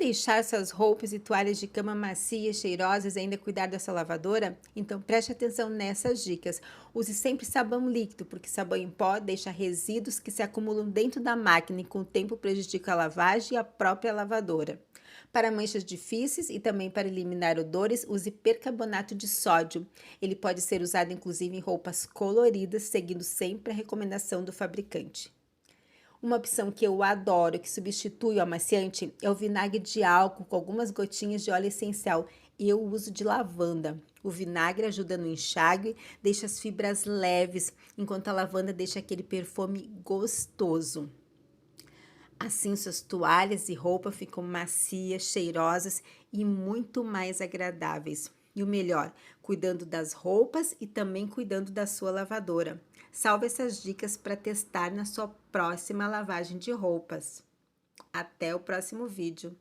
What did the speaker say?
deixar suas roupas e toalhas de cama macias, cheirosas e ainda cuidar da sua lavadora? Então preste atenção nessas dicas. Use sempre sabão líquido, porque sabão em pó deixa resíduos que se acumulam dentro da máquina e com o tempo prejudica a lavagem e a própria lavadora. Para manchas difíceis e também para eliminar odores, use percarbonato de sódio. Ele pode ser usado inclusive em roupas coloridas, seguindo sempre a recomendação do fabricante. Uma opção que eu adoro, que substitui o amaciante, é o vinagre de álcool com algumas gotinhas de óleo essencial. Eu uso de lavanda. O vinagre ajuda no enxágue, deixa as fibras leves, enquanto a lavanda deixa aquele perfume gostoso. Assim, suas toalhas e roupa ficam macias, cheirosas e muito mais agradáveis. E o melhor, cuidando das roupas e também cuidando da sua lavadora. Salve essas dicas para testar na sua próxima lavagem de roupas. Até o próximo vídeo.